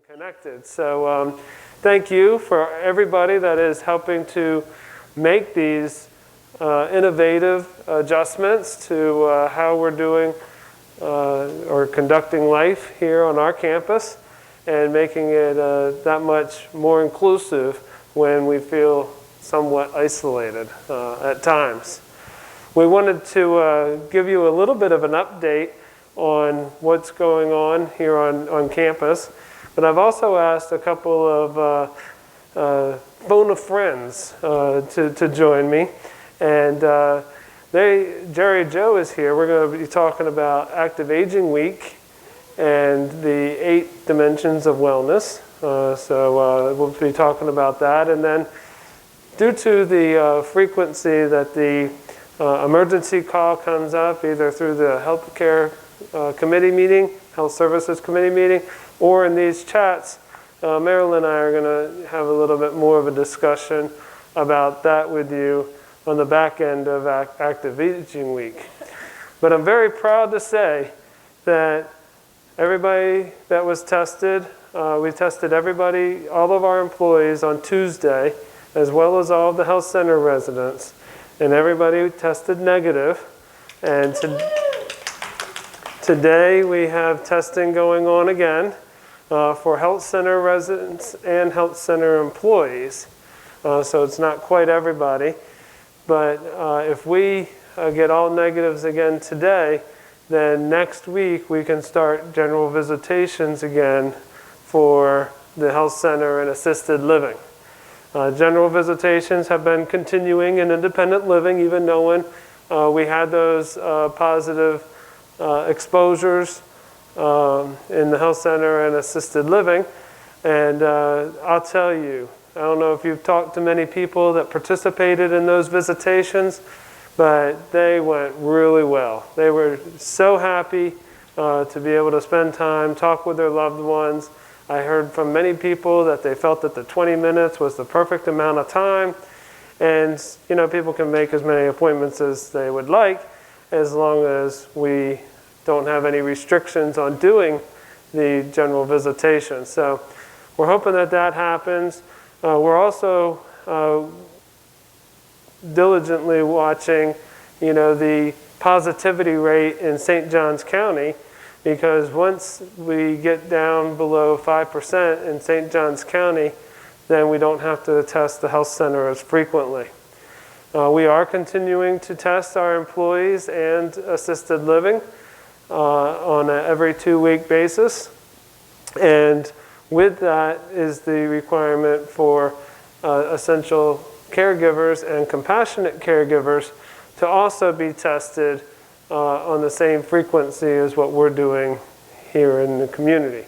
connected. So thank you for everybody that is helping to make these innovative adjustments to how we're doing or conducting life here on our campus and making it that much more inclusive when we feel somewhat isolated at times. We wanted to give you a little bit of an update on what's going on here on campus, but I've also asked a couple of phone friends to join me, and Jerry Joe is here. We're going to be talking about Active Aging Week and the 8 dimensions of wellness. So we'll be talking about that, and then due to the frequency that the emergency call comes up, either through the healthcare committee meeting, health services committee meeting, or in these chats, Marilyn and I are going to have a little bit more of a discussion about that with you on the back end of Active Aging Week. But I'm very proud to say that everybody that was tested, we tested everybody, all of our employees on Tuesday, as well as all of the health center residents, and everybody tested negative. And today we have testing going on again for health center residents and health center employees. So it's not quite everybody. But if we get all negatives again today, then next week we can start general visitations again for the health center and assisted living. General visitations have been continuing in independent living, even knowing we had those positive exposures in the health center and assisted living. And I'll tell you, I don't know if you've talked to many people that participated in those visitations, but they went really well. They were so happy to be able to spend time, talk with their loved ones. I heard from many people that they felt that the 20 minutes was the perfect amount of time. And, you know, people can make as many appointments as they would like, as long as we don't have any restrictions on doing the general visitation. So we're hoping that that happens. We're also diligently watching, you know, the positivity rate in St. Johns County, because once we get down below 5% in St. Johns County, then we don't have to test the health center as frequently. We are continuing to test our employees and assisted living on an every 2-week basis. And with that is the requirement for essential caregivers and compassionate caregivers to also be tested on the same frequency as what we're doing here in the community.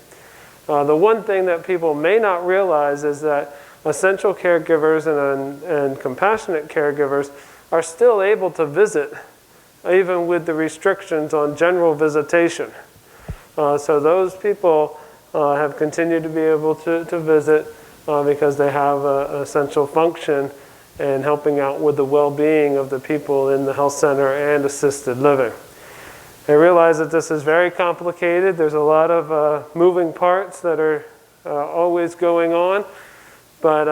The one thing that people may not realize is that essential caregivers and compassionate caregivers are still able to visit, even with the restrictions on general visitation. So those people have continued to be able to visit because they have an essential function and helping out with the well-being of the people in the health center and assisted living. I realize that this is very complicated. There's a lot of moving parts that are always going on, but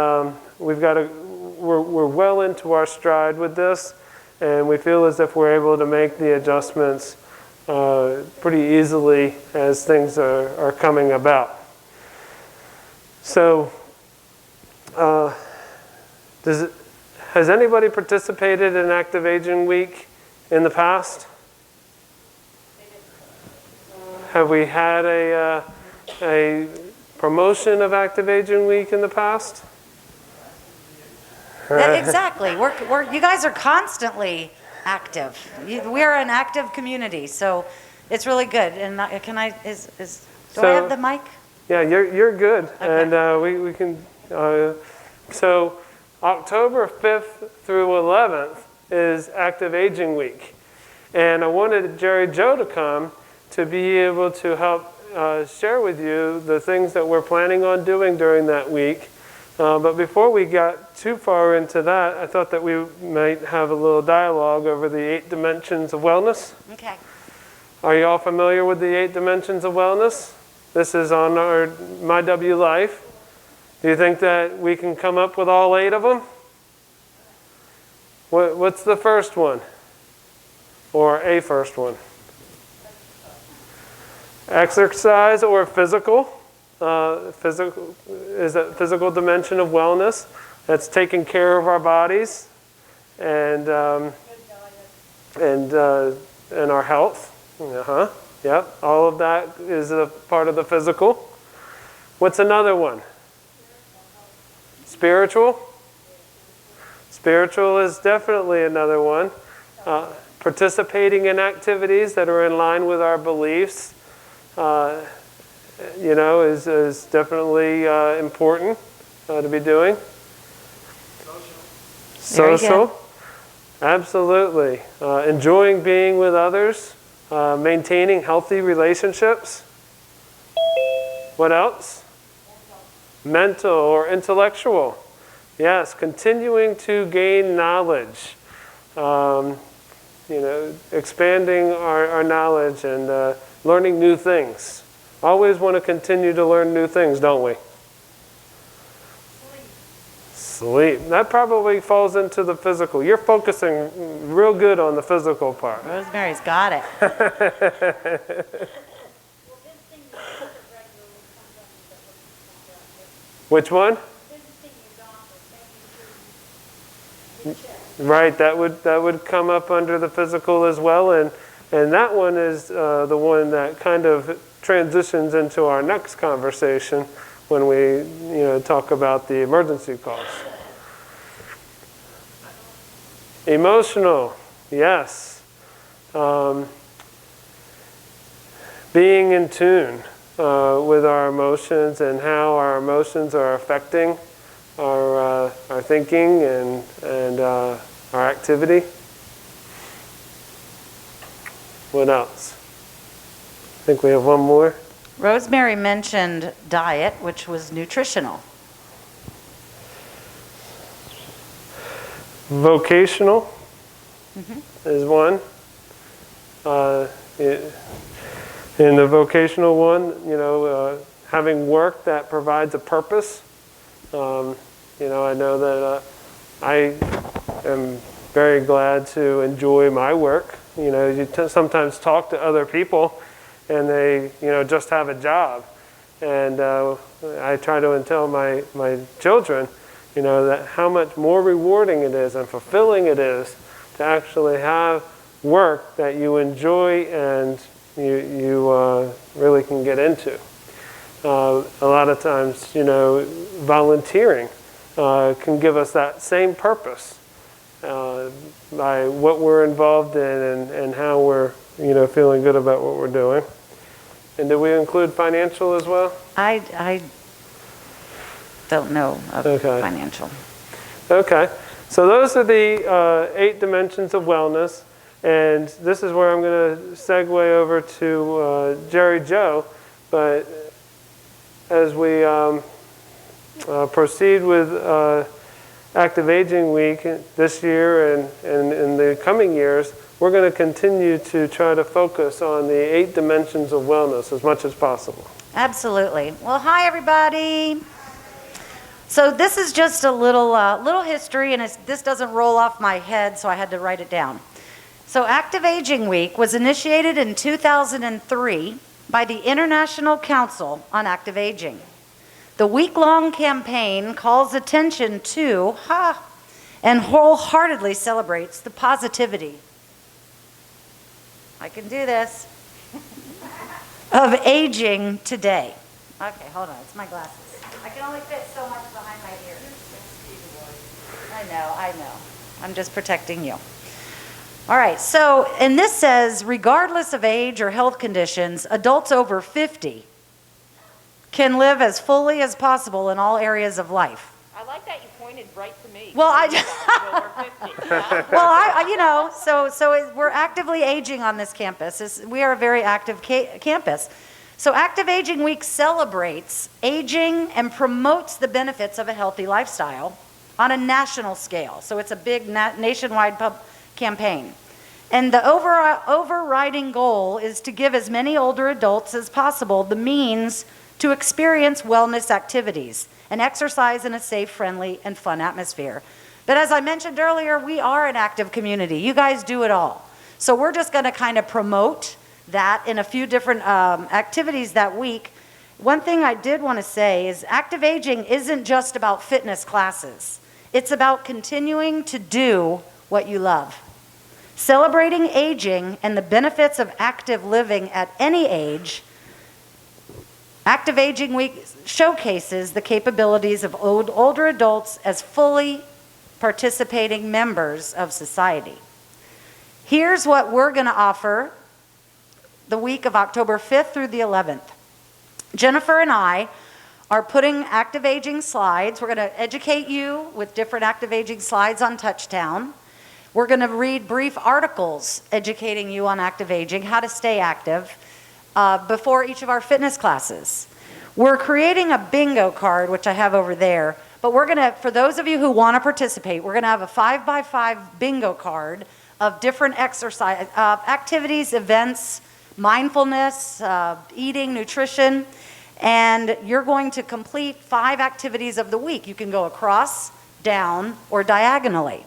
we're well into our stride with this, and we feel as if we're able to make the adjustments pretty easily as things are coming about. So, has anybody participated in Active Aging Week in the past? Have we had a promotion of Active Aging Week in the past? Exactly. You guys are constantly active. We're an active community, so it's really good. And can I? Do I have the mic? Yeah, you're good, Okay. and we can. So October 5th through 11th is Active Aging Week, and I wanted Jerry Joe to come to be able to help share with you the things that we're planning on doing during that week. But before we got too far into that, I thought that we might have a little dialogue over the 8 dimensions of wellness. Okay. Are you all familiar with the 8 dimensions of wellness? This is on our My W Life. Do you think that we can come up with all 8 of them? What's the first one? Or a first one? Exercise or physical. Physical is a physical dimension of wellness. That's taking care of our bodies and our health. Yep. All of that is a part of the physical. What's another one? Spiritual. Spiritual is definitely another one. Participating in activities that are in line with our beliefs, is definitely important to be doing. Social. Absolutely. Enjoying being with others. Maintaining healthy relationships. What else? Mental or intellectual. Yes, continuing to gain knowledge. Expanding our knowledge and learning new things. Always want to continue to learn new things, don't we? Sleep. That probably falls into the physical. You're focusing real good on the physical part. Rosemary's got it. Which one? Right, that would come up under the physical as well, and that one is the one that kind of transitions into our next conversation when we talk about the emergency calls. Emotional, yes. Being in tune with our emotions and how our emotions are affecting our thinking and our activity. What else? I think we have one more. Rosemary mentioned diet, which was nutritional. Vocational is one. In the vocational one, having work that provides a purpose. I know that I am very glad to enjoy my work. You sometimes talk to other people and they, just have a job. And I try to tell my children, that how much more rewarding it is and fulfilling it is to actually have work that you enjoy and you really can get into. A lot of times, volunteering can give us that same purpose by what we're involved in and how we're, feeling good about what we're doing. And did we include financial as well? I don't know of financial. Okay. So those are the 8 dimensions of wellness. And this is where I'm going to segue over to Jerry Joe. But as we proceed with Active Aging Week this year and in the coming years, we're going to continue to try to focus on the 8 dimensions of wellness as much as possible. Absolutely. Well, hi, everybody. So this is just a little history, and this doesn't roll off my head, so I had to write it down. So Active Aging Week was initiated in 2003 by the International Council on Active Aging. The week-long campaign calls attention to, and wholeheartedly celebrates the positivity, I can do this, of aging today. Okay, hold on, it's my glasses. I can only fit so much behind my ears. I know. I'm just protecting you. All right, so, and this says, regardless of age or health conditions, adults over 50 can live as fully as possible in all areas of life. I like that you pointed right to me. Well, we're actively aging on this campus. We are a very active campus. So Active Aging Week celebrates aging and promotes the benefits of a healthy lifestyle on a national scale. So it's a big nationwide campaign. And the overriding goal is to give as many older adults as possible the means to experience wellness activities and exercise in a safe, friendly, and fun atmosphere. But as I mentioned earlier, we are an active community. You guys do it all. So we're just going to kind of promote that in a few different activities that week. One thing I did want to say is active aging isn't just about fitness classes. It's about continuing to do what you love. Celebrating aging and the benefits of active living at any age, Active Aging Week showcases the capabilities of older adults as fully participating members of society. Here's what we're going to offer the week of October 5th through the 11th. Jennifer and I are putting active aging slides. We're going to educate you with different active aging slides on Touchdown. We're going to read brief articles educating you on active aging, how to stay active, before each of our fitness classes. We're creating a bingo card, which I have over there, but we're going to, for those of you who want to participate, we're going to have a 5x5 bingo card of different exercise activities, events, mindfulness, eating, nutrition, and you're going to complete 5 activities of the week. You can go across, down, or diagonally.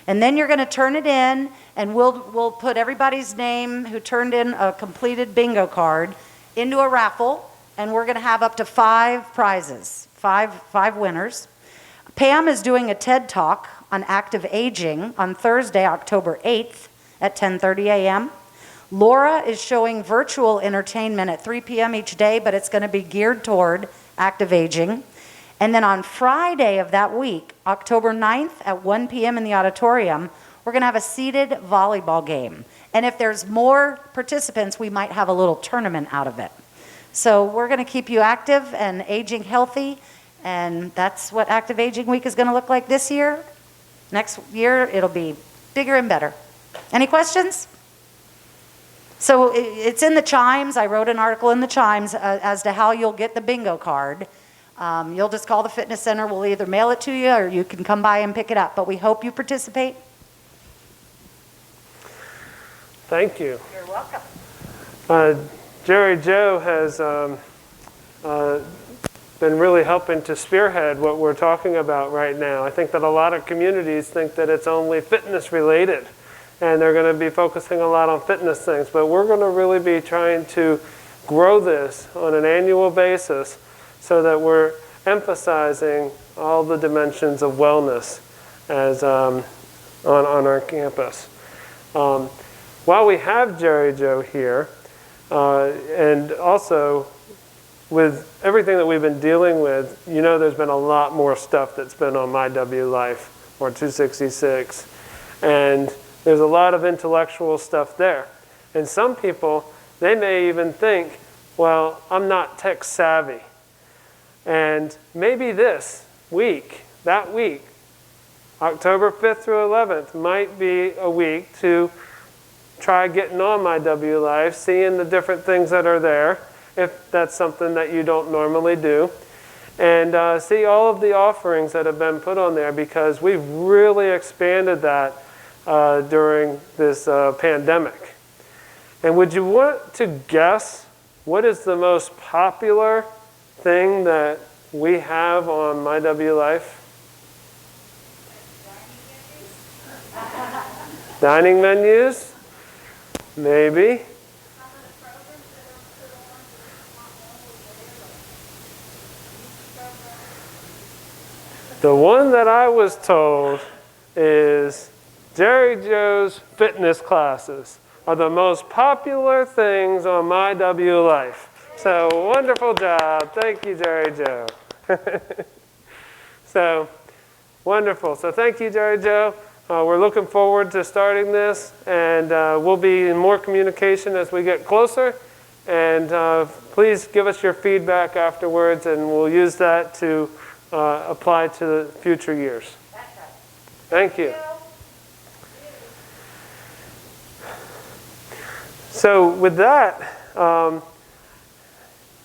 And then you're going to turn it in, and we'll put everybody's name who turned in a completed bingo card into a raffle, and we're going to have up to 5 prizes, five winners. Pam is doing a TED Talk on active aging on Thursday, October 8th at 10:30 a.m. Laura is showing virtual entertainment at 3 p.m. each day, but it's going to be geared toward active aging. And then on Friday of that week, October 9th at 1 p.m. in the auditorium, we're going to have a seated volleyball game. And if there's more participants, we might have a little tournament out of it. So we're going to keep you active and aging healthy, and that's what Active Aging Week is going to look like this year. Next year, it'll be bigger and better. Any questions? So it's in the Chimes. I wrote an article in the Chimes as to how you'll get the bingo card. You'll just call the fitness center. We'll either mail it to you or you can come by and pick it up. But we hope you participate. Thank you. You're welcome. Jerry Joe has been really helping to spearhead what we're talking about right now. I think that a lot of communities think that it's only fitness related, and they're going to be focusing a lot on fitness things. But we're going to really be trying to grow this on an annual basis so that we're emphasizing all the dimensions of wellness as on our campus. While we have Jerry Joe here, and also with everything that we've been dealing with, you know there's been a lot more stuff that's been on My W Life or 266. And there's a lot of intellectual stuff there. And some people, they may even think, well, I'm not tech savvy. And maybe this week, that week, October 5th through 11th, might be a week to try getting on My W Life, seeing the different things that are there, if that's something that you don't normally do, and see all of the offerings that have been put on there, because we've really expanded that during this pandemic. And would you want to guess what is the most popular thing that we have on My W Life? Dining menus? Maybe. The one that I was told is Jerry Joe's fitness classes are the most popular things on My W Life. So wonderful job. Thank you, Jerry Joe. So wonderful. So thank you, Jerry Joe. We're looking forward to starting this, and we'll be in more communication as we get closer. And please give us your feedback afterwards, and we'll use that to apply to the future years. That's right. Thank you. So with that,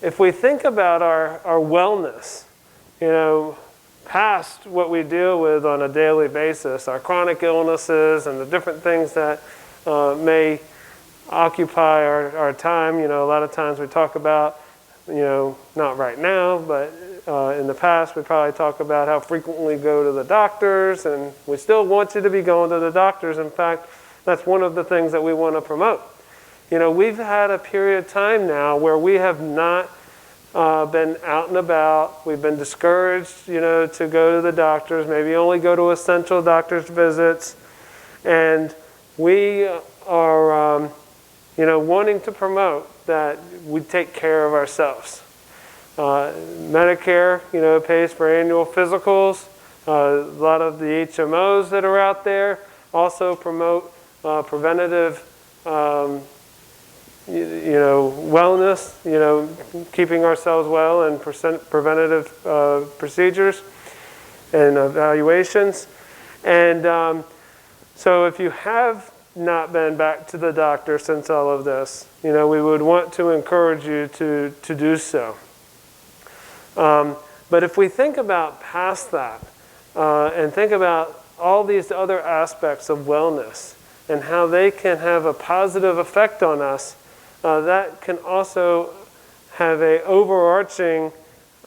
if we think about our wellness, you know, past what we deal with on a daily basis, our chronic illnesses and the different things that may occupy our time. A lot of times we talk about, not right now, but in the past we probably talk about how frequently we go to the doctors, and we still want you to be going to the doctors. In fact, that's one of the things that we want to promote. We've had a period of time now where we have not been out and about. We've been discouraged, to go to the doctors, maybe only go to essential doctor's visits. And we are, wanting to promote that we take care of ourselves. Medicare, pays for annual physicals. A lot of the HMOs that are out there also promote preventative wellness, keeping ourselves well, and preventative procedures and evaluations. And so if you have not been back to the doctor since all of this, we would want to encourage you to do so. But if we think about past that, and think about all these other aspects of wellness and how they can have a positive effect on us, that can also have an overarching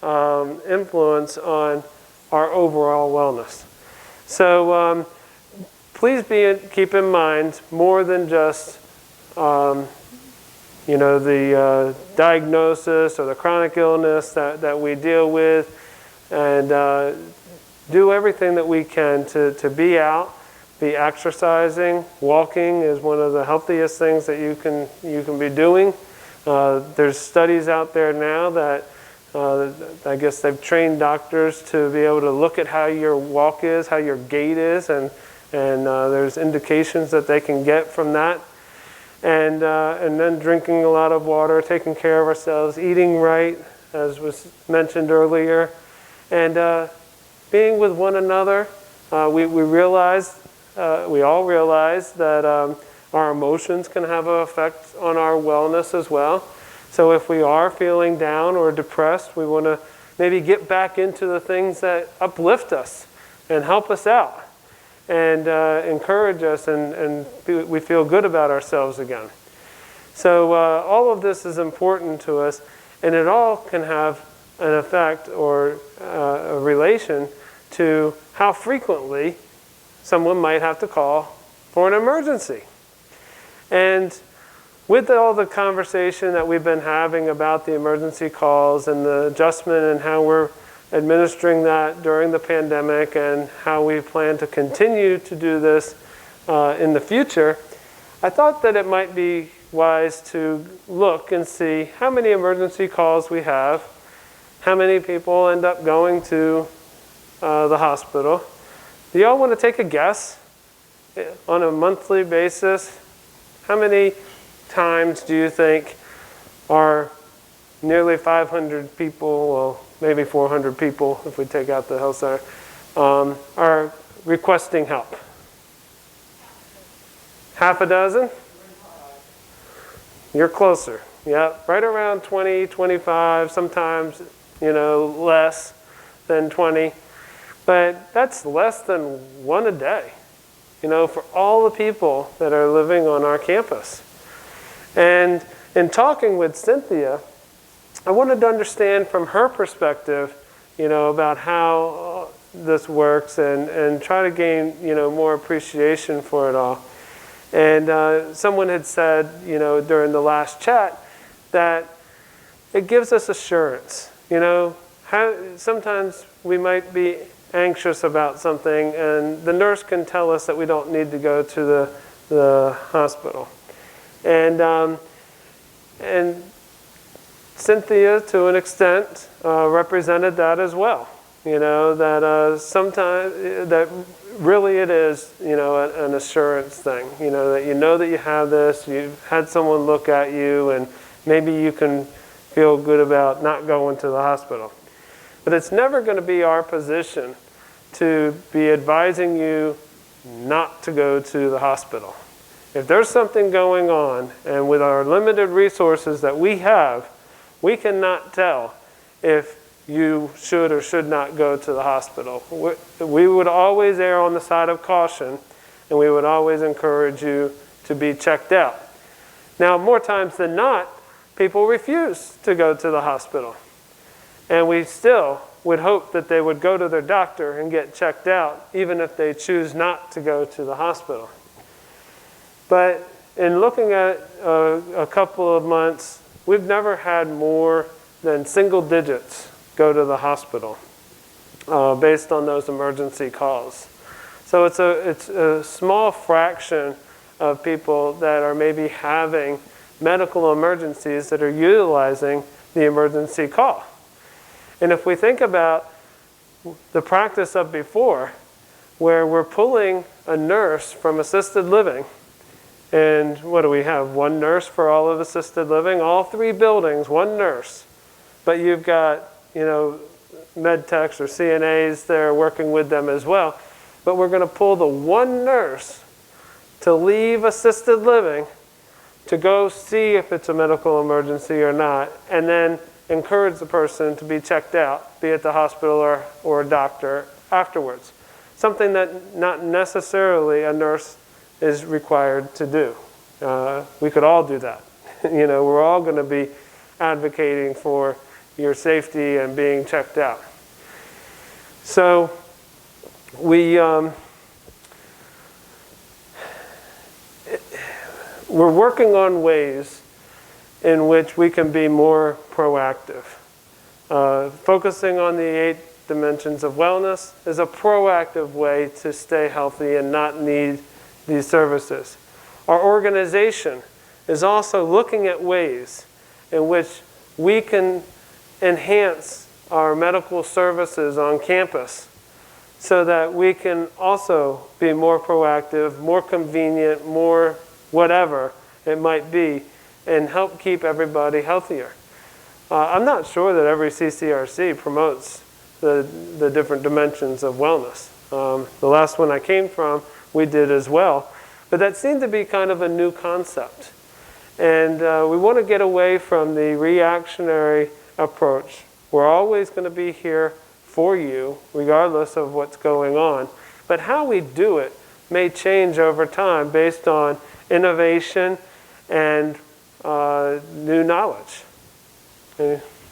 influence on our overall wellness. So please keep in mind more than just the diagnosis or the chronic illness that we deal with, and do everything that we can to be out, be exercising. Walking is one of the healthiest things that you can be doing. There's studies out there now that I guess they've trained doctors to be able to look at how your walk is, how your gait is, and there's indications that they can get from that. And then drinking a lot of water, taking care of ourselves, eating right, as was mentioned earlier, and being with one another. We all realize that our emotions can have an effect on our wellness as well. So if we are feeling down or depressed, we want to maybe get back into the things that uplift us and help us out, and encourage us, and we feel good about ourselves again. So all of this is important to us, and it all can have an effect or a relation to how frequently someone might have to call for an emergency. And with all the conversation that we've been having about the emergency calls and the adjustment and how we're administering that during the pandemic and how we plan to continue to do this in the future, I thought that it might be wise to look and see how many emergency calls we have, how many people end up going to the hospital. Do y'all want to take a guess on a monthly basis? How many times do you think our nearly 500 people, well, maybe 400 people if we take out the health center, are requesting help? Half a dozen? You're closer. Yeah, right around 20, 25, sometimes, less than 20. But that's less than one a day, for all the people that are living on our campus. And in talking with Cynthia, I wanted to understand from her perspective, about how this works, and try to gain, more appreciation for it all. And someone had said, during the last chat, that it gives us assurance. Sometimes we might be anxious about something, and the nurse can tell us that we don't need to go to the hospital. And Cynthia, to an extent, represented that as well. That sometimes, that really it is, an assurance thing. That that you have this, you've had someone look at you, and maybe you can feel good about not going to the hospital. But it's never going to be our position to be advising you not to go to the hospital. If there's something going on, and with our limited resources that we have, we cannot tell if you should or should not go to the hospital. We would always err on the side of caution, and we would always encourage you to be checked out. Now, more times than not, people refuse to go to the hospital. And we still would hope that they would go to their doctor and get checked out, even if they choose not to go to the hospital. But in looking at a couple of months, we've never had more than single digits go to the hospital based on those emergency calls. So it's a small fraction of people that are maybe having medical emergencies that are utilizing the emergency call. And if we think about the practice of before, where we're pulling a nurse from assisted living, and what do we have? One nurse for all of assisted living, all 3 buildings, one nurse. But you've got, med techs or CNAs there working with them as well. But we're going to pull the one nurse to leave assisted living to go see if it's a medical emergency or not, and then encourage the person to be checked out, be at the hospital or a doctor afterwards. Something that not necessarily a nurse is required to do. We could all do that. We're all going to be advocating for your safety and being checked out. So we're working on ways in which we can be more proactive. Focusing on the 8 dimensions of wellness is a proactive way to stay healthy and not need these services. Our organization is also looking at ways in which we can enhance our medical services on campus so that we can also be more proactive, more convenient, more whatever it might be, and help keep everybody healthier. I'm not sure that every CCRC promotes the different dimensions of wellness. The last one I came from, we did as well. But that seemed to be kind of a new concept. And we want to get away from the reactionary approach. We're always going to be here for you, regardless of what's going on. But how we do it may change over time based on innovation and new knowledge.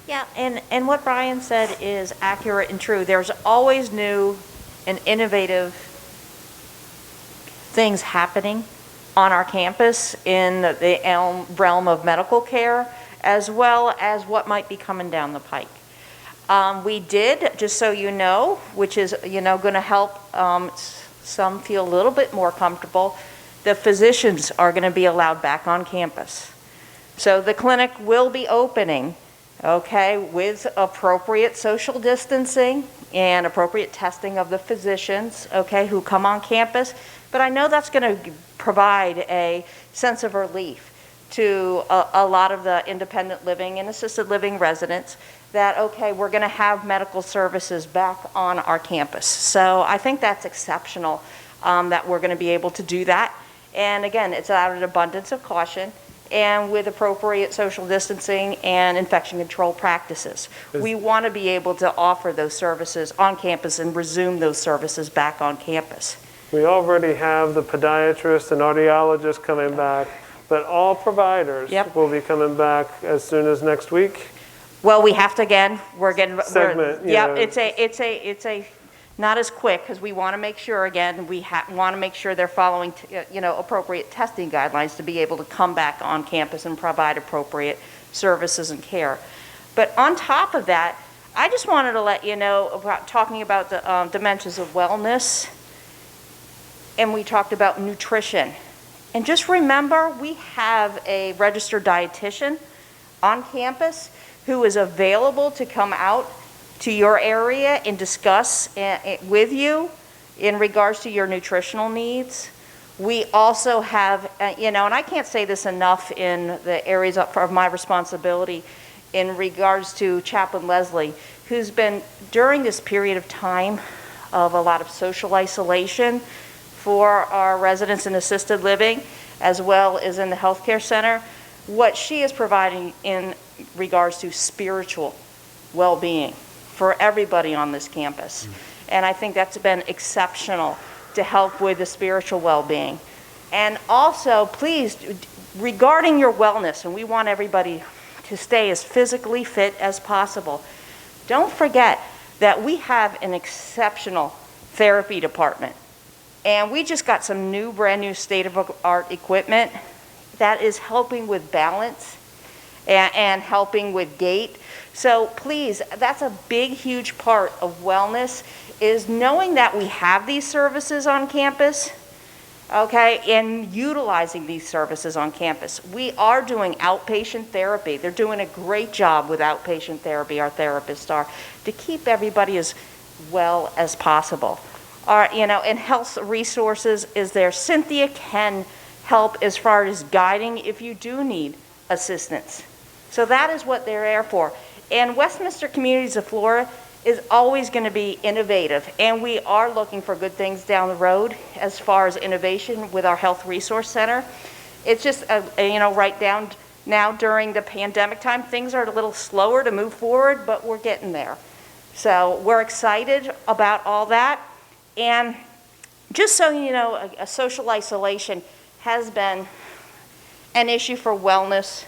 Yeah, and what Brian said is accurate and true. There's always new and innovative things happening on our campus in the realm of medical care, as well as what might be coming down the pike. We did, just so you know, which is going to help some feel a little bit more comfortable, the physicians are going to be allowed back on campus. So the clinic will be opening, okay, with appropriate social distancing and appropriate testing of the physicians, okay, who come on campus. But I know that's going to provide a sense of relief to a lot of the independent living and assisted living residents that, okay, we're going to have medical services back on our campus. So I think that's exceptional that we're going to be able to do that. And again, it's out of an abundance of caution and with appropriate social distancing and infection control practices. We want to be able to offer those services on campus and resume those services back on campus. We already have the podiatrists and audiologists coming back, but all providers will be coming back as soon as next week. Well, we have to, again, segment. It's a not as quick, because we want to make sure, again, we want to make sure they're following, appropriate testing guidelines to be able to come back on campus and provide appropriate services and care. But on top of that, I just wanted to let you know about talking about the dimensions of wellness, and we talked about nutrition. And just remember, we have a registered dietitian on campus who is available to come out to your area and discuss with you in regards to your nutritional needs. We also have, and I can't say this enough in the areas of my responsibility in regards to Chaplain Leslie, who's been, during this period of time of a lot of social isolation for our residents in assisted living, as well as in the healthcare center, what she is providing in regards to spiritual well-being for everybody on this campus. And I think that's been exceptional to help with the spiritual well-being. And also, please, regarding your wellness, and we want everybody to stay as physically fit as possible, don't forget that we have an exceptional therapy department. And we just got some new, brand new state-of-the-art equipment that is helping with balance and helping with gait. So please, that's a big, huge part of wellness, is knowing that we have these services on campus, okay, and utilizing these services on campus. We are doing outpatient therapy. They're doing a great job with outpatient therapy, our therapists are, to keep everybody as well as possible. And health resources is there. Cynthia can help as far as guiding if you do need assistance. So that is what they're there for. And Westminster Communities of Florida is always going to be innovative, and we are looking for good things down the road as far as innovation with our Health Resource Center. It's just, right down now during the pandemic time, things are a little slower to move forward, but we're getting there. So we're excited about all that. And just so you know, a social isolation has been an issue for wellness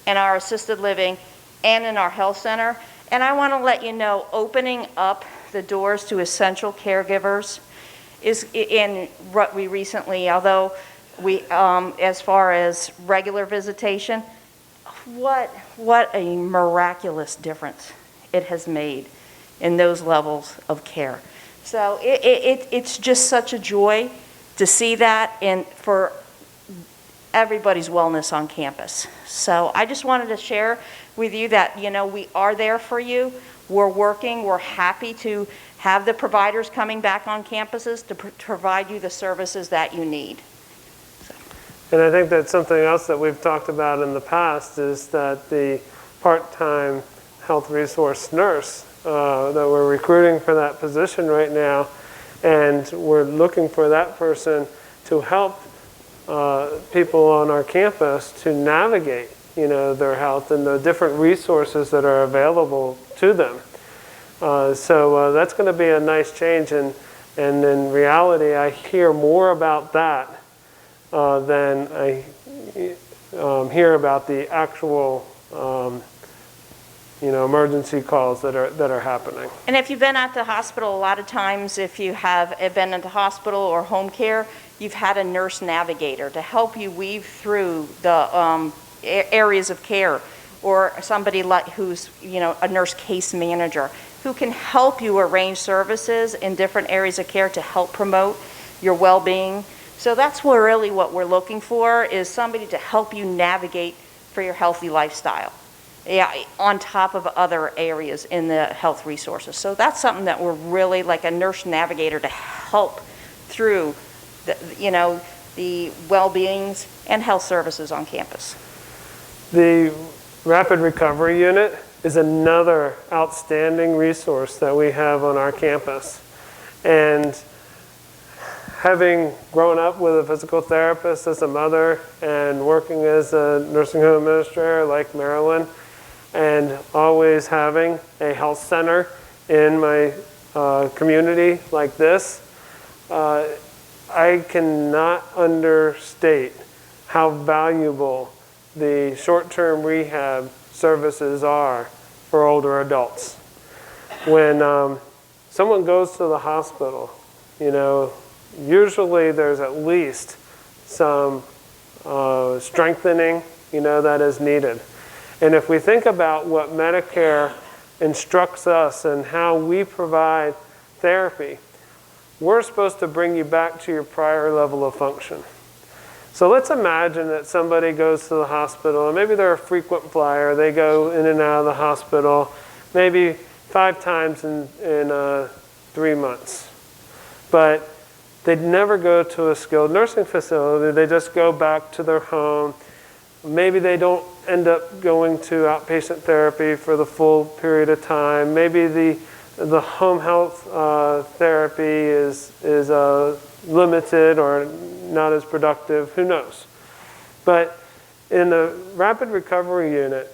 in our assisted living and in our health center. And I want to let you know, opening up the doors to essential caregivers is in what we recently, although we, as far as regular visitation, what a miraculous difference it has made in those levels of care. So it's just such a joy to see that, and for everybody's wellness on campus. So I just wanted to share with you that, we are there for you. We're working. We're happy to have the providers coming back on campuses to provide you the services that you need. And I think that's something else that we've talked about in the past, is that the part-time health resource nurse that we're recruiting for that position right now, and we're looking for that person to help people on our campus to navigate, their health and the different resources that are available to them. So that's going to be a nice change, and in reality, I hear more about that than I hear about the actual emergency calls that are happening. And if you've been at the hospital, a lot of times if you have been at the hospital or home care, you've had a nurse navigator to help you weave through the areas of care, or somebody who's a nurse case manager who can help you arrange services in different areas of care to help promote your well-being. So that's really what we're looking for, is somebody to help you navigate for your healthy lifestyle. Yeah, on top of other areas in the health resources. So that's something that we're really, like a nurse navigator, to help through the well-beings and health services on campus. The Rapid Recovery Unit is another outstanding resource that we have on our campus. And having grown up with a physical therapist as a mother and working as a nursing home administrator like Marilyn, and always having a health center in my community like this, I cannot understate how valuable the short-term rehab services are for older adults. When someone goes to the hospital, usually there's at least some strengthening, that is needed. And if we think about what Medicare instructs us and how we provide therapy, we're supposed to bring you back to your prior level of function. So let's imagine that somebody goes to the hospital, and maybe they're a frequent flyer. They go in and out of the hospital maybe 5 times in 3 months. But they'd never go to a skilled nursing facility. They just go back to their home. Maybe they don't end up going to outpatient therapy for the full period of time. Maybe the home health therapy is limited or not as productive. Who knows? But in the Rapid Recovery Unit,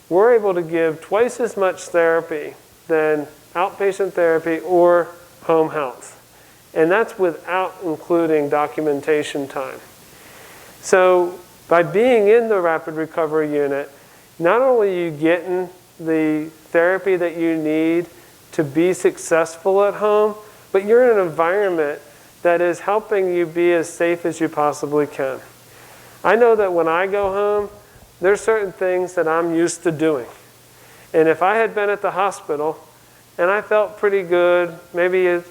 we're able to give twice as much therapy than outpatient therapy or home health. And that's without including documentation time. So by being in the rapid recovery unit, not only are you getting the therapy that you need to be successful at home, but you're in an environment that is helping you be as safe as you possibly can. I know that when I go home, there's certain things that I'm used to doing. And if I had been at the hospital and I felt pretty good, maybe it's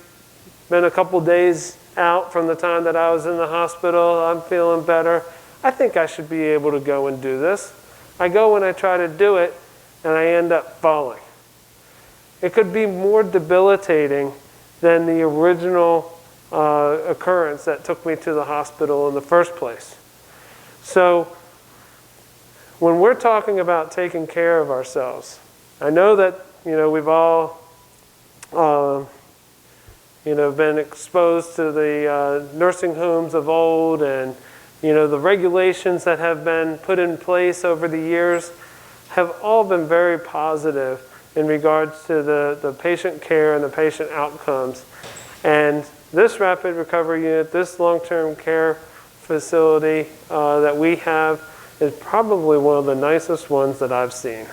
been a couple days out from the time that I was in the hospital, I'm feeling better, I think I should be able to go and do this. I go and I try to do it, and I end up falling. It could be more debilitating than the original occurrence that took me to the hospital in the first place. So when we're talking about taking care of ourselves, I know that we've all been exposed to the nursing homes of old, and the regulations that have been put in place over the years have all been very positive in regards to the patient care and the patient outcomes. And this rapid recovery unit, this long-term care facility that we have, is probably one of the nicest ones that I've seen.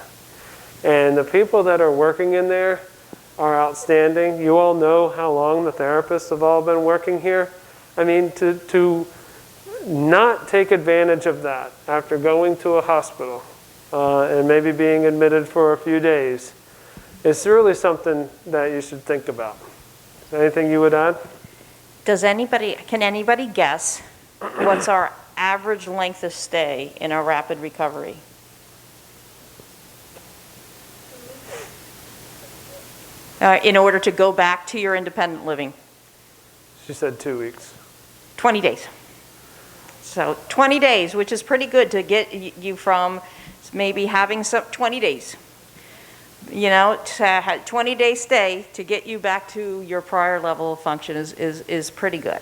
And the people that are working in there are outstanding. You all know how long the therapists have all been working here. I mean, to not take advantage of that after going to a hospital and maybe being admitted for a few days, it's really something that you should think about. Anything you would add? Can anybody guess what's our average length of stay in our rapid recovery? In order to go back to your independent living? She said 2 weeks. 20 days. So 20 days, which is pretty good to get you from maybe having some 20 days. To have 20-day stay to get you back to your prior level of function is pretty good.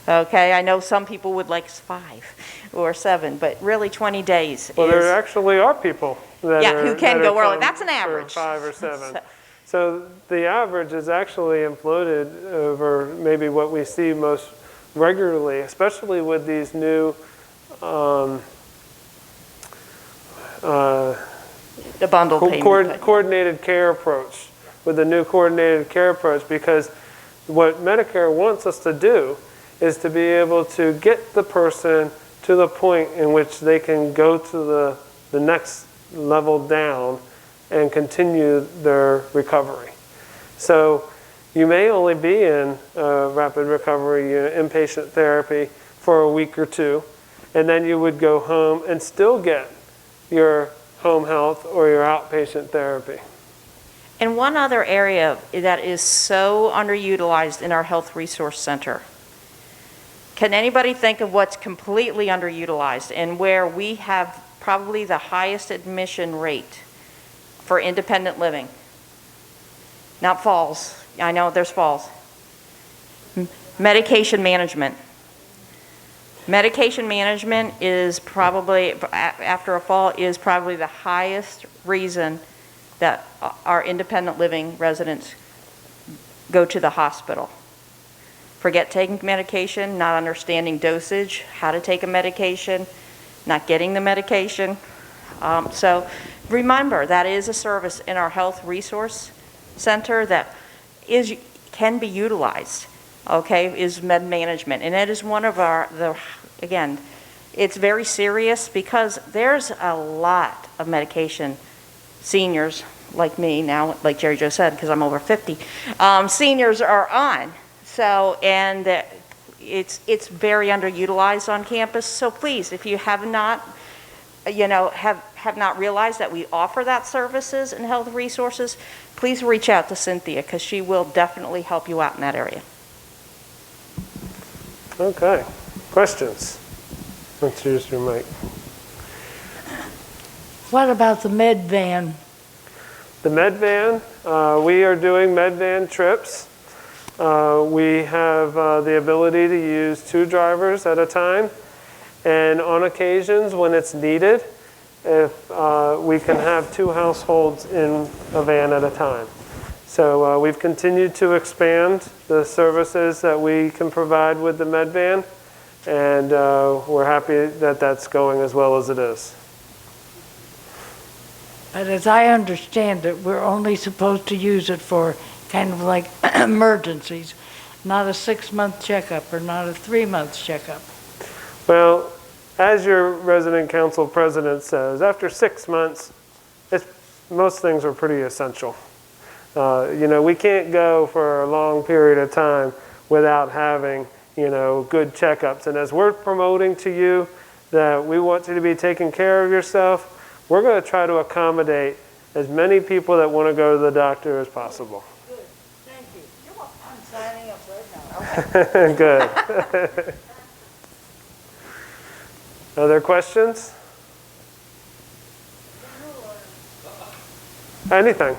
Okay, I know some people would like 5 or 7, but really 20 days. Well, there actually are people that who can go early. That's an average. 5 or 7. So the average is actually imploded over maybe what we see most regularly, especially with these new the bundle payment. Coordinated care approach, with the new coordinated care approach, because what Medicare wants us to do is to be able to get the person to the point in which they can go to the next level down and continue their recovery. So you may only be in rapid recovery inpatient therapy for a week or two, and then you would go home and still get your home health or your outpatient therapy. And one other area that is so underutilized in our health resource center. Can anybody think of what's completely underutilized and where we have probably the highest admission rate for independent living? Not falls. I know there's falls. Medication management. Medication management is probably, after a fall, is probably the highest reason that our independent living residents go to the hospital. Forget taking medication, not understanding dosage, how to take a medication, not getting the medication. So remember, that is a service in our health resource center that can be utilized, okay, is med management. And it is one of again, it's very serious because there's a lot of medication seniors like me now, like Jerry Jo said, because I'm over 50, seniors are on. So, and it's very underutilized on campus. So please, if you have not, have not realized that we offer that services and health resources, please reach out to Cynthia because she will definitely help you out in that area. Okay, questions? Let's use your mic. What about the med van? The med van, we are doing med van trips. We have the ability to use 2 drivers at a time, and on occasions when it's needed, if we can have 2 households in a van at a time. So we've continued to expand the services that we can provide with the med van, and we're happy that that's going as well as it is. But as I understand it, we're only supposed to use it for kind of like emergencies, not a 6-month checkup or not a 3-month checkup. Well, as your resident council president says, after 6 months, most things are pretty essential. We can't go for a long period of time without having, good checkups. And as we're promoting to you that we want you to be taking care of yourself, we're going to try to accommodate as many people that want to go to the doctor as possible. Good. Thank you. I'm signing up right now. Good. Other questions? Anything?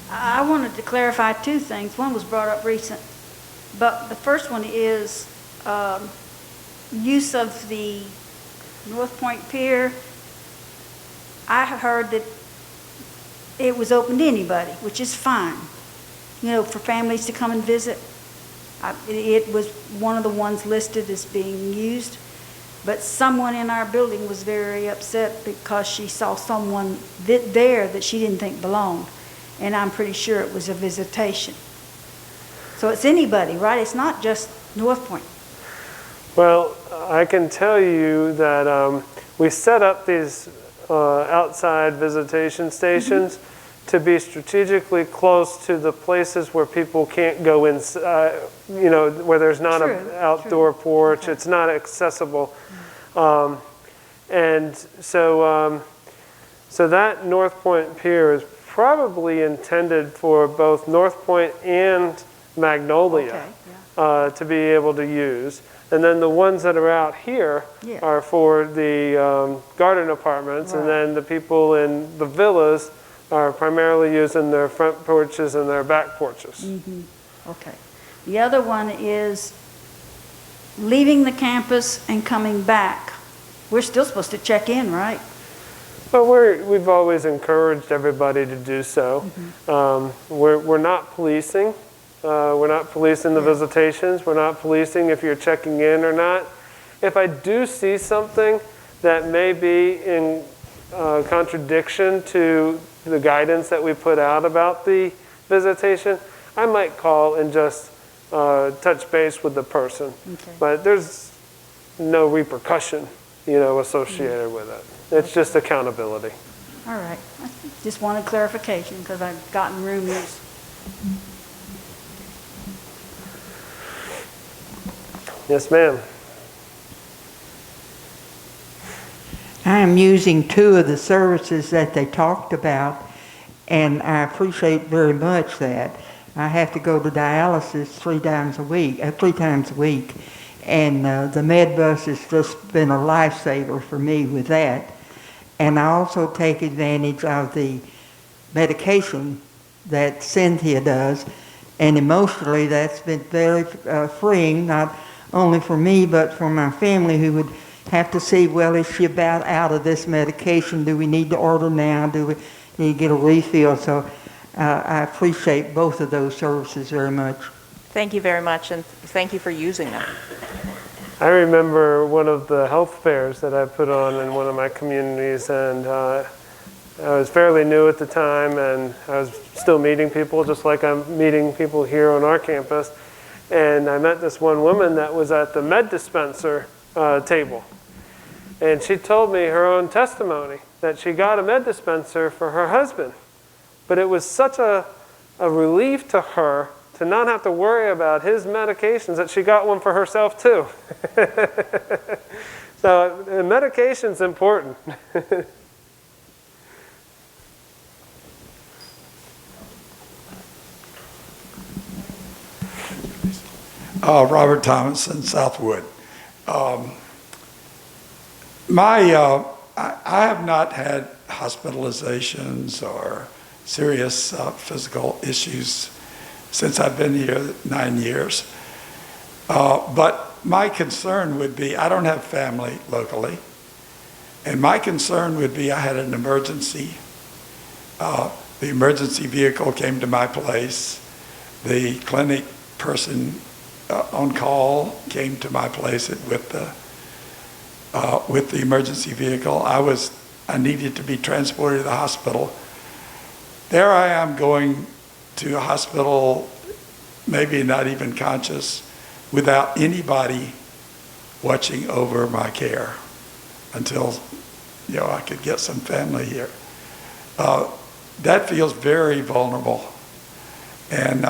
I wanted to clarify 2 things. One was brought up recent, but the first one is use of the North Point Pier. I heard that it was open to anybody, which is fine, for families to come and visit. It was one of the ones listed as being used, but someone in our building was very upset because she saw someone there that she didn't think belonged, and I'm pretty sure it was a visitation. So it's anybody, right? It's not just North Point. Well, I can tell you that we set up these outside visitation stations to be strategically close to the places where people can't go inside, where there's not an outdoor porch, it's not accessible. And so that North Point Pier is probably intended for both North Point and Magnolia to be able to use. And then the ones that are out here are for the garden apartments, and then the people in the villas are primarily using their front porches and their back porches. Okay. The other one is leaving the campus and coming back. We're still supposed to check in, right? Well, we've always encouraged everybody to do so. We're not policing. We're not policing the visitations. We're not policing if you're checking in or not. If I do see something that may be in contradiction to the guidance that we put out about the visitation, I might call and just touch base with the person. But there's no repercussion, associated with it. It's just accountability. All right. I just wanted clarification because I've gotten rumors. Yes, ma'am. I am using 2 of the services that they talked about, and I appreciate very much that. I have to go to dialysis 3 times a week, and the med bus has just been a lifesaver for me with that. And I also take advantage of the medication that Cynthia does, and emotionally that's been very freeing, not only for me but for my family, who would have to see, well, is she about out of this medication? Do we need to order now? Do we need to get a refill? So I appreciate both of those services very much. Thank you very much, and thank you for using them. I remember one of the health fairs that I put on in one of my communities, and I was fairly new at the time, and I was still meeting people just like I'm meeting people here on our campus. And I met this one woman that was at the med dispenser table. And she told me her own testimony that she got a med dispenser for her husband. But it was such a relief to her to not have to worry about his medications that she got one for herself too. So medication's important. Robert Thomason, Southwood. I have not had hospitalizations or serious physical issues since I've been here 9 years. But my concern would be, I don't have family locally, and my concern would be I had an emergency The emergency vehicle came to my place. The clinic person on call came to my place with the emergency vehicle. I needed to be transported to the hospital. There I am going to a hospital, maybe not even conscious, without anybody watching over my care until, I could get some family here. That feels very vulnerable. And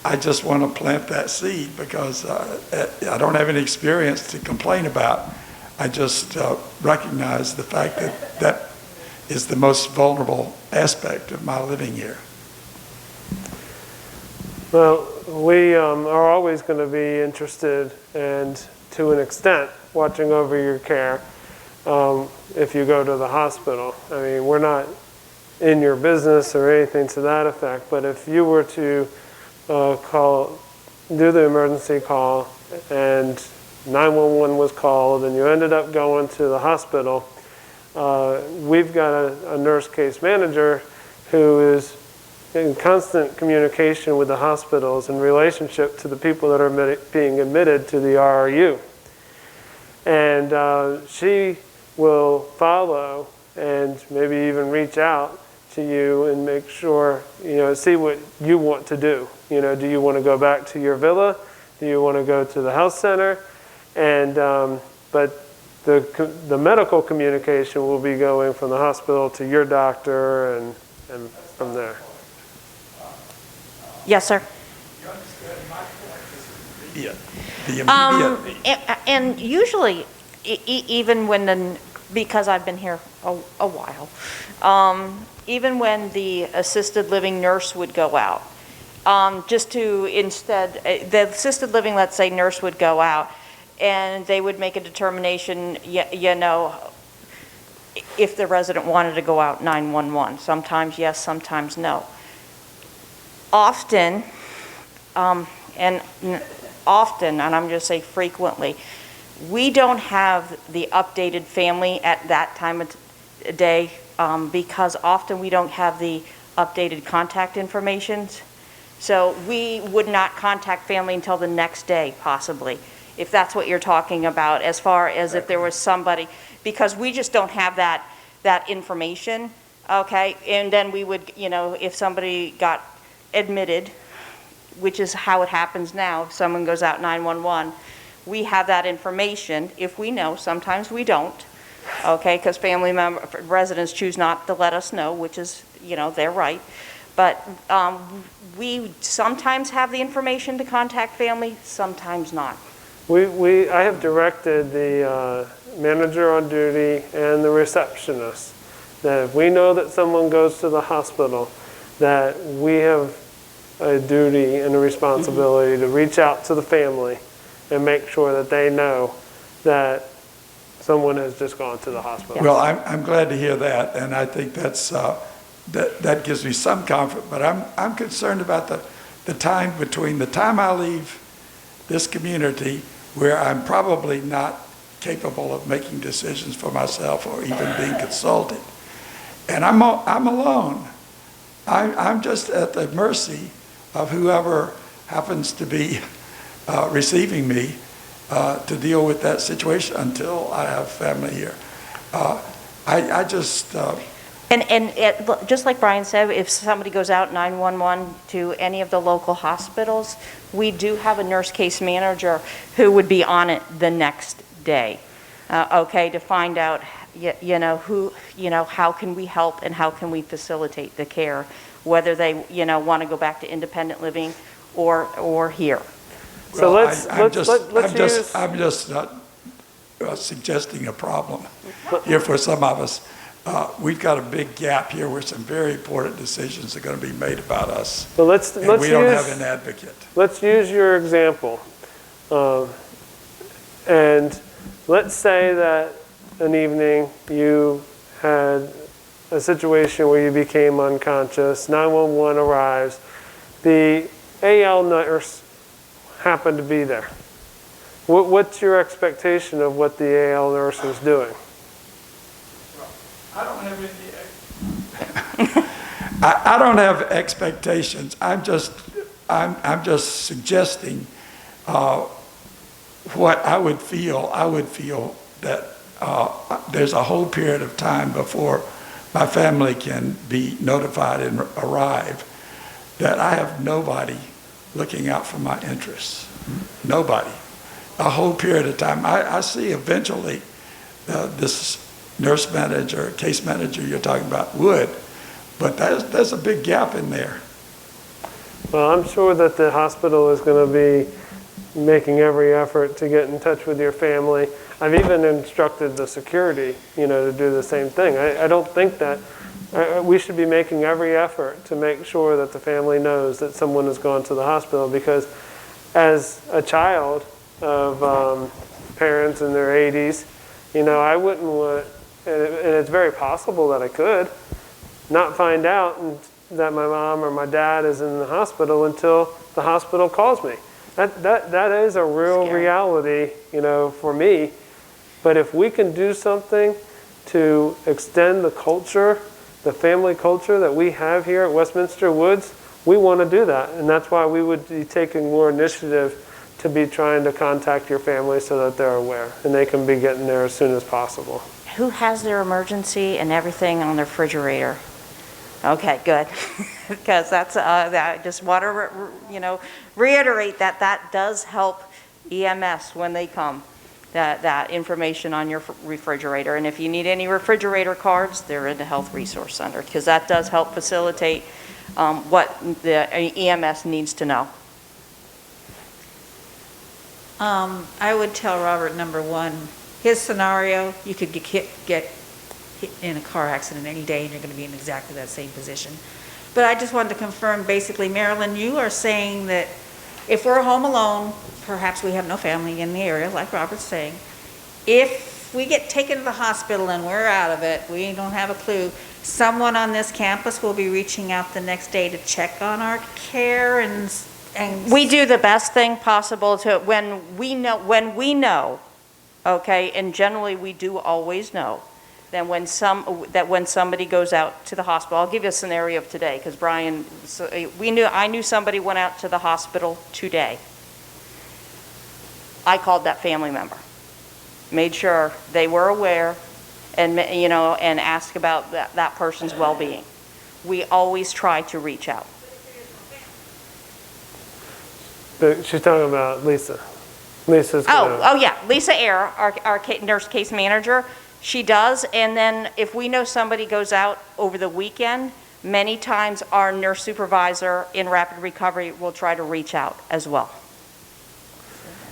I just want to plant that seed because I don't have any experience to complain about. I just recognize the fact that that is the most vulnerable aspect of my living here. Well, we are always going to be interested and, to an extent, watching over your care if you go to the hospital. I mean, we're not in your business or anything to that effect, but if you were to do the emergency call and 911 was called and you ended up going to the hospital, we've got a nurse case manager who is in constant communication with the hospitals in relationship to the people that are being admitted to the RRU. And she will follow and maybe even reach out to you and make sure, see what you want to do. Do you want to go back to your villa? Do you want to go to the health center? And but the medical communication will be going from the hospital to your doctor and from there. Yes, sir. You understand my point is the immediate. And usually, even when because I've been here a while, even when the assisted living nurse would go out, the assisted living, let's say, nurse would go out, and they would make a determination, if the resident wanted to go out 911. Sometimes yes, sometimes no. Often, and I'm just saying frequently, we don't have the updated family at that time of day because often we don't have the updated contact information. So we would not contact family until the next day, possibly, if that's what you're talking about, as far as if there was somebody, because we just don't have that information, okay? And then we would, if somebody got admitted, which is how it happens now, if someone goes out 911, we have that information if we know. Sometimes we don't, okay, because residents choose not to let us know, which is, their right. But we sometimes have the information to contact family, sometimes not. I have directed the manager on duty and the receptionist that if we know that someone goes to the hospital, that we have a duty and a responsibility to reach out to the family and make sure that they know that someone has just gone to the hospital. Well, I'm glad to hear that, and I think that's that gives me some comfort. But I'm concerned about the time between the time I leave this community, where I'm probably not capable of making decisions for myself or even being consulted, and I'm alone. I'm just at the mercy of whoever happens to be receiving me to deal with that situation until I have family here. I just... And just like Brian said, if somebody goes out 911 to any of the local hospitals, we do have a nurse case manager who would be on it the next day, okay, to find out, how can we help and how can we facilitate the care, whether they, want to go back to independent living or here. So well, I'm just suggesting a problem here for some of us. We've got a big gap here where some very important decisions are going to be made about us. So we don't have an advocate. Let's use your example. And let's say that an evening you had a situation where you became unconscious, 911 arrives, the AL nurse happened to be there. What's your expectation of what the AL nurse is doing? I don't have any I don't have expectations. I'm just suggesting what I would feel. I would feel that there's a whole period of time before my family can be notified and arrive, that I have nobody looking out for my interests. Nobody. A whole period of time. I see eventually this nurse manager, case manager you're talking about would, but there's a big gap in there. Well, I'm sure that the hospital is going to be making every effort to get in touch with your family. I've even instructed the security, to do the same thing. I don't think that we should be making every effort to make sure that the family knows that someone has gone to the hospital, because as a child of parents in their 80s, I wouldn't want, and it's very possible that I could, not find out that my mom or my dad is in the hospital until the hospital calls me. That is a real reality, for me. But if we can do something to extend the culture, the family culture that we have here at Westminster Woods, we want to do that. And that's why we would be taking more initiative to be trying to contact your family so that they're aware and they can be getting there as soon as possible. Who has their emergency and everything on their refrigerator? Okay, good. Because that's, I just want to, reiterate that does help EMS when they come, that information on your refrigerator. And if you need any refrigerator cards, they're in the Health Resource Center, because that does help facilitate what the EMS needs to know. I would tell Robert, number one, his scenario, you could get hit in a car accident any day and you're going to be in exactly that same position. But I just wanted to confirm, basically, Marilyn, you are saying that if we're home alone, perhaps we have no family in the area, like Robert's saying, if we get taken to the hospital and we're out of it, we don't have a clue, someone on this campus will be reaching out the next day to check on our care and we do the best thing possible to when we know, okay, and generally we do always know. Then when somebody goes out to the hospital, I'll give you a scenario of today, because Brian, I knew somebody went out to the hospital today. I called that family member, made sure they were aware, and and asked about that person's well-being. We always try to reach out. She's talking about Lisa. Lisa's Oh yeah, Lisa Ayer, our nurse case manager. She does, and then if we know somebody goes out over the weekend, many times our nurse supervisor in rapid recovery will try to reach out as well.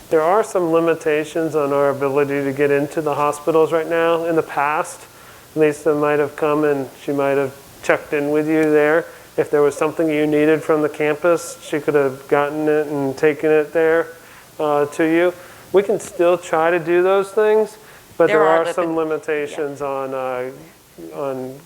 There are some limitations on our ability to get into the hospitals right now. In the past, Lisa might have come and she might have checked in with you there. If there was something you needed from the campus, she could have gotten it and taken it there to you. We can still try to do those things, but there are some limitations on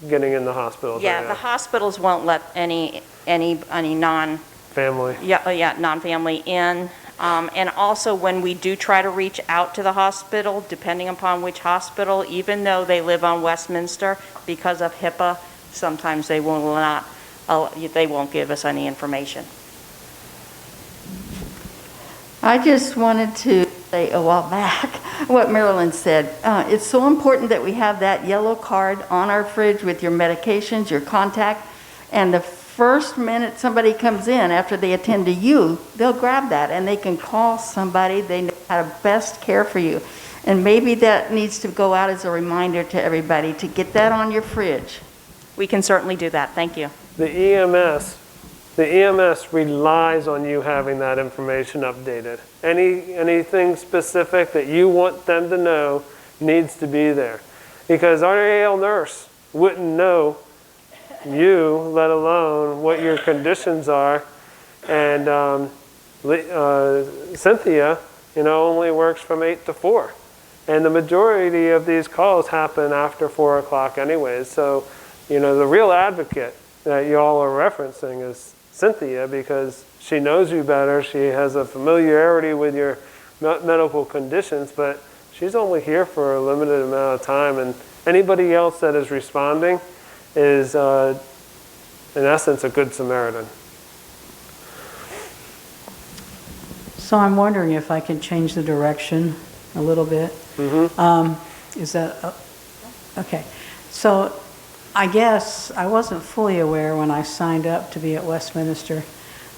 getting in the hospitals. Yeah, right now. the hospitals won't let any non-family non-family in. And also when we do try to reach out to the hospital, depending upon which hospital, even though they live on Westminster, because of HIPAA, sometimes they won't give us any information. I just wanted to say a while back what Marilyn said. It's so important that we have that yellow card on our fridge with your medications, your contact, and the first minute somebody comes in after they attend to you, they'll grab that and they can call somebody. They know how to best care for you. And maybe that needs to go out as a reminder to everybody to get that on your fridge. We can certainly do that. Thank you. The EMS relies on you having that information updated. Anything specific that you want them to know needs to be there. Because our AL nurse wouldn't know you, let alone what your conditions are. And Cynthia, only works from 8 to 4. And the majority of these calls happen after 4 o'clock anyways. So, the real advocate that you all are referencing is Cynthia, because she knows you better. She has a familiarity with your medical conditions, but she's only here for a limited amount of time. And anybody else that is responding is, in essence, a good Samaritan. So I'm wondering if I can change the direction a little bit. Is that, okay. So I guess I wasn't fully aware when I signed up to be at Westminster,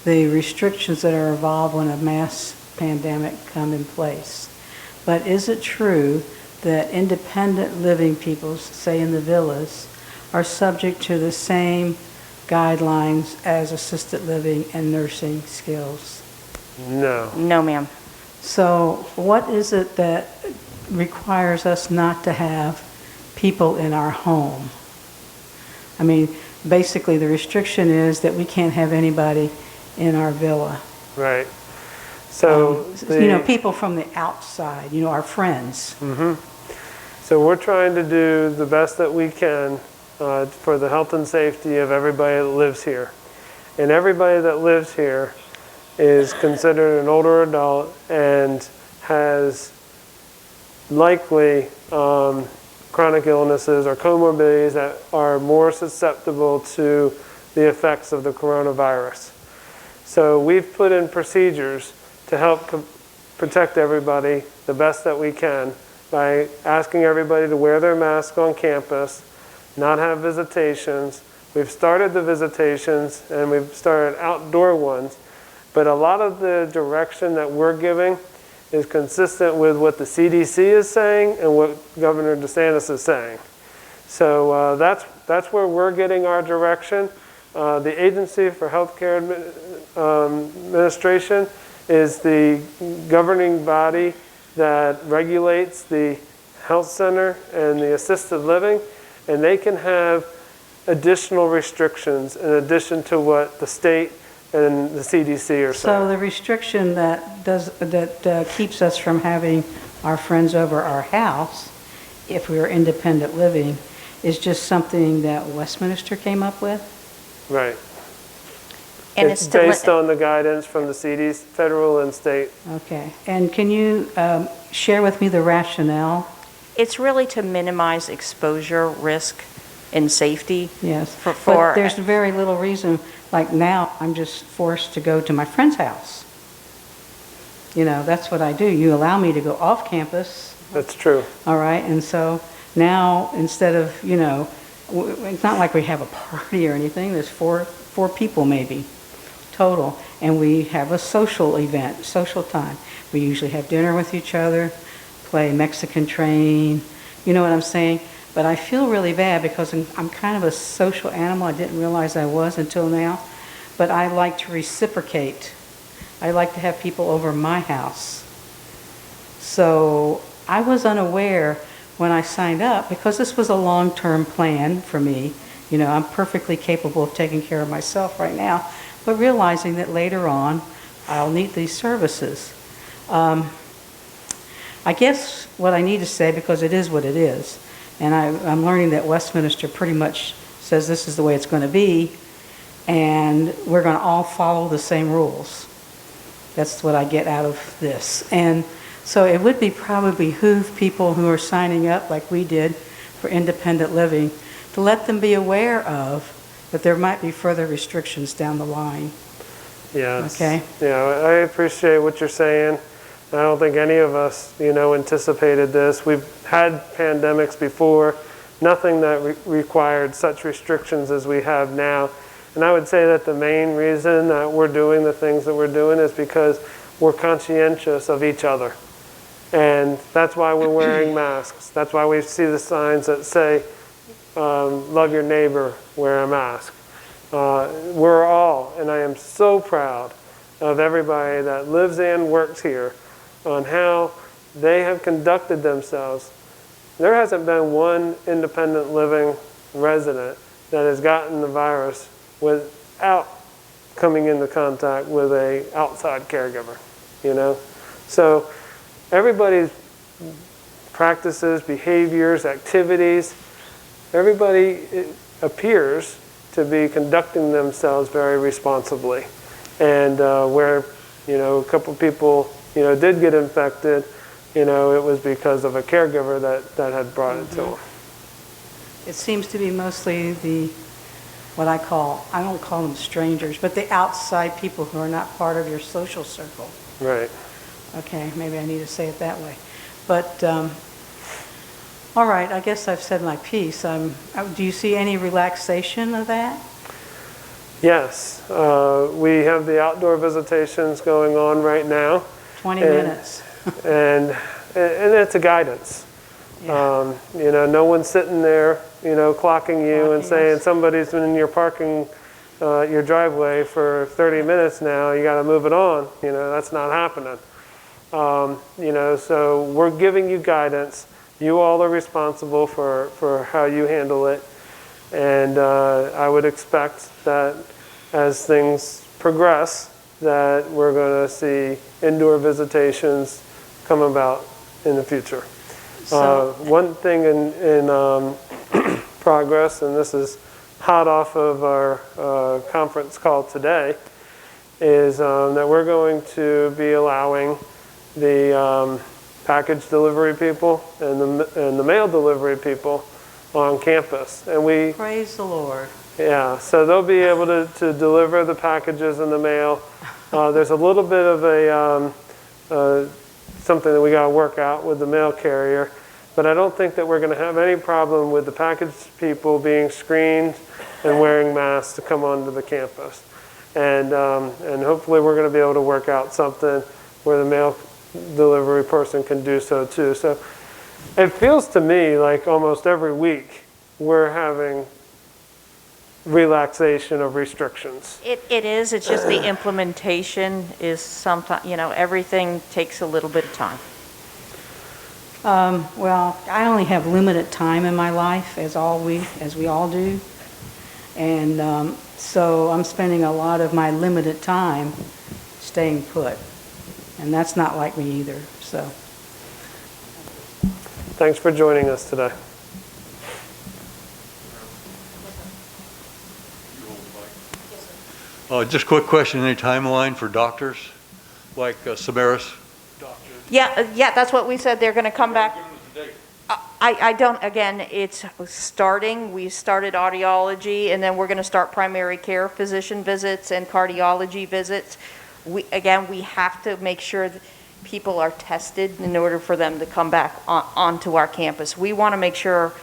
the restrictions that are involved when a mass pandemic come in place. But is it true that independent living people, say in the villas, are subject to the same guidelines as assisted living and nursing skills? No. No, ma'am. So what is it that requires us not to have people in our home? I mean, basically the restriction is that we can't have anybody in our villa. Right. So, people from the outside, our friends. So we're trying to do the best that we can for the health and safety of everybody that lives here. And everybody that lives here is considered an older adult and has likely chronic illnesses or comorbidities that are more susceptible to the effects of the coronavirus. So we've put in procedures to help protect everybody the best that we can by asking everybody to wear their mask on campus, not have visitations. We've started the visitations and we've started outdoor ones, but a lot of the direction that we're giving is consistent with what the CDC is saying and what Governor DeSantis is saying. So that's where we're getting our direction. The Agency for Healthcare Administration is the governing body that regulates the health center and the assisted living, and they can have additional restrictions in addition to what the state and the CDC are saying. So the restriction that keeps us from having our friends over our house, if we are independent living, is just something that Westminster came up with? Right. And it's based on the guidance from the CDC, federal and state. Okay. And can you share with me the rationale? It's really to minimize exposure, risk, and safety. Yes. But there's very little reason. Like now, I'm just forced to go to my friend's house. That's what I do. You allow me to go off campus. That's true. All right. And so now, instead of, it's not like we have a party or anything. There's four people maybe total. And we have a social event, social time. We usually have dinner with each other, play Mexican train. You know what I'm saying? But I feel really bad because I'm kind of a social animal. I didn't realize I was until now. But I like to reciprocate. I like to have people over my house. So I was unaware when I signed up because this was a long-term plan for me. I'm perfectly capable of taking care of myself right now, but realizing that later on I'll need these services. I guess what I need to say, because it is what it is, and I'm learning that Westminster pretty much says this is the way it's going to be, and we're going to all follow the same rules. That's what I get out of this. And so it would probably behoove people who are signing up like we did for independent living to let them be aware of that there might be further restrictions down the line. Yes. Okay. Yeah, I appreciate what you're saying. I don't think any of us, anticipated this. We've had pandemics before, nothing that required such restrictions as we have now. And I would say that the main reason that we're doing the things that we're doing is because we're conscientious of each other. And that's why we're wearing masks. That's why we see the signs that say, love your neighbor, wear a mask. We're all, and I am so proud of everybody that lives and works here on how they have conducted themselves. There hasn't been one independent living resident that has gotten the virus without coming into contact with an outside caregiver, So everybody's practices, behaviors, activities, everybody appears to be conducting themselves very responsibly. And where, a couple people, did get infected, it was because of a caregiver that had brought it to them. It seems to be mostly what I don't call them strangers, but the outside people who are not part of your social circle. Right. Okay, maybe I need to say it that way. But, all right, I guess I've said my piece. Do you see any relaxation of that? Yes. We have the outdoor visitations going on right now. 20 minutes. and it's a guidance. Yeah. No one's sitting there, clocking you and saying somebody's been in your your driveway for 30 minutes now, you got to move it on. That's not happening. So we're giving you guidance. You all are responsible for how you handle it. And I would expect that as things progress, that we're going to see indoor visitations come about in the future. One thing in progress, and this is hot off of our conference call today, is that we're going to be allowing the package delivery people and the mail delivery people on campus. And we Praise the Lord. Yeah, so they'll be able to deliver the packages and the mail. There's a little bit of something that we got to work out with the mail carrier, but I don't think that we're going to have any problem with the package people being screened and wearing masks to come onto the campus. And hopefully we're going to be able to work out something where the mail delivery person can do so too. So it feels to me like almost every week we're having relaxation of restrictions. It is, it's just the implementation is sometimes, everything takes a little bit of time. Well, I only have limited time in my life, as we all do. And so I'm spending a lot of my limited time staying put. And that's not like me either, so. Thanks for joining us today. Just a quick question, any timeline for doctors, like Samaras doctors? Yeah, that's what we said, they're going to come back. I don't, again, it's starting. We started audiology, and then we're going to start primary care physician visits and cardiology visits. We have to make sure that people are tested in order for them to come back onto our campus. We want to make sure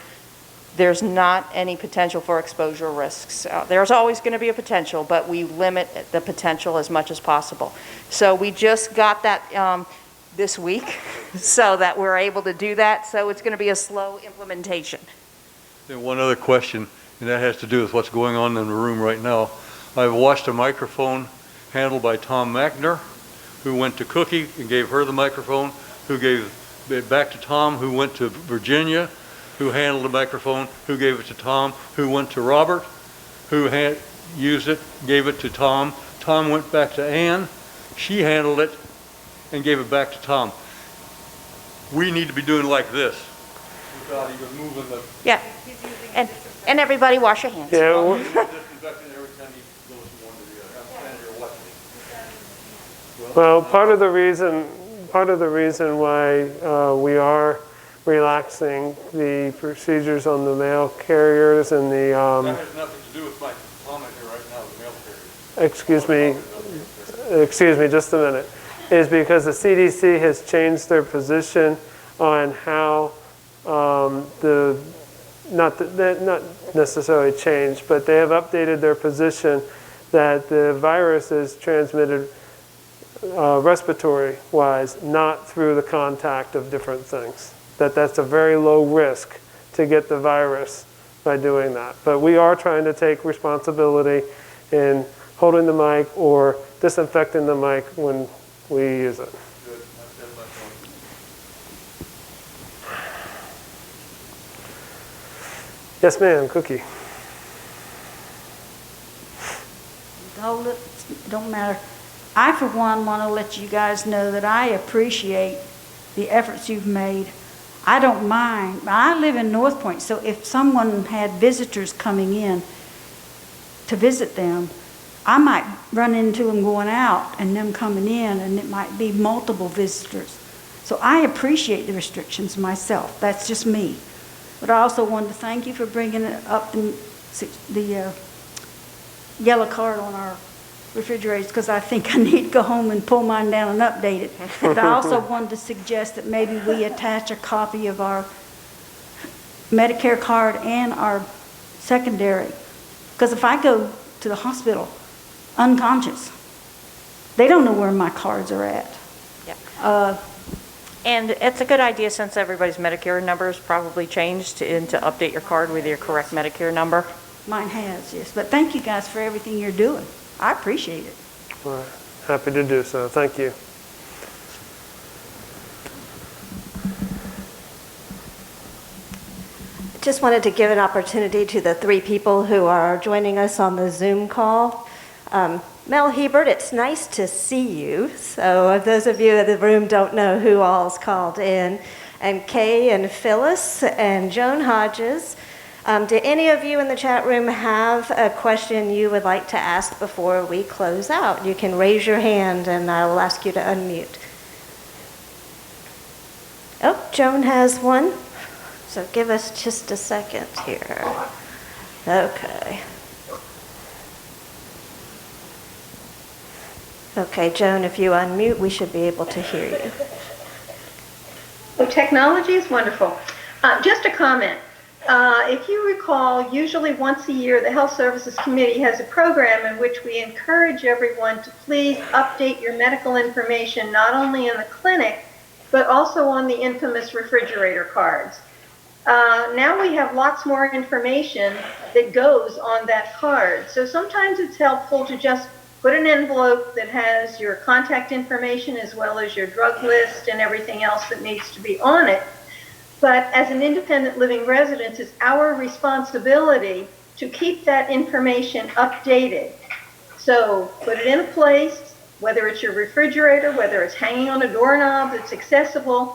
there's not any potential for exposure risks. There's always going to be a potential, but we limit the potential as much as possible. So we just got that this week so that we're able to do that. So it's going to be a slow implementation. And one other question, and that has to do with what's going on in the room right now. I've watched a microphone handled by Tom Mackner, who went to Cookie and gave her the microphone, who gave it back to Tom, who went to Virginia, who handled the microphone, who gave it to Tom, who went to Robert, who used it, gave it to Tom. Tom went back to Ann. She handled it and gave it back to Tom. We need to be doing like this without even moving the... Yeah, and everybody wash your hands. Yeah. Well, part of the reason why we are relaxing the procedures on the mail carriers and the... that has nothing to do with my comment here right now, the mail carriers. Excuse me, just a minute. Is because the CDC has changed their position on how not necessarily changed, but they have updated their position that the virus is transmitted respiratory-wise, not through the contact of different things. That's a very low risk to get the virus by doing that. But we are trying to take responsibility in holding the mic or disinfecting the mic when we use it. Yes, ma'am, Cookie. Hold it, don't matter. I, for one, want to let you guys know that I appreciate the efforts you've made. I don't mind. I live in North Point, so if someone had visitors coming in to visit them, I might run into them going out and them coming in, and it might be multiple visitors. So I appreciate the restrictions myself. That's just me. But I also wanted to thank you for bringing up the yellow card on our refrigerators, because I think I need to go home and pull mine down and update it. But I also wanted to suggest that maybe we attach a copy of our Medicare card and our secondary. Because if I go to the hospital unconscious, they don't know where my cards are at. Yep. And it's a good idea, since everybody's Medicare number is probably changed, to update your card with your correct Medicare number. Mine has, yes. But thank you guys for everything you're doing. I appreciate it. All right. Happy to do so. Thank you. Just wanted to give an opportunity to the 3 people who are joining us on the Zoom call. Mel Hebert, it's nice to see you. So if those of you in the room don't know who all's called in, and Kay and Phyllis and Joan Hodges. Do any of you in the chat room have a question you would like to ask before we close out? You can raise your hand and I will ask you to unmute. Oh, Joan has one. So give us just a second here. Okay. Okay, Joan, if you unmute, we should be able to hear you. Well, technology is wonderful. Just a comment. If you recall, usually once a year, the Health Services Committee has a program in which we encourage everyone to please update your medical information, not only in the clinic, but also on the infamous refrigerator cards. Now we have lots more information that goes on that card. So sometimes it's helpful to just put an envelope that has your contact information as well as your drug list and everything else that needs to be on it. But as an independent living resident, it's our responsibility to keep that information updated. So put it in a place, whether it's your refrigerator, whether it's hanging on a doorknob that's accessible,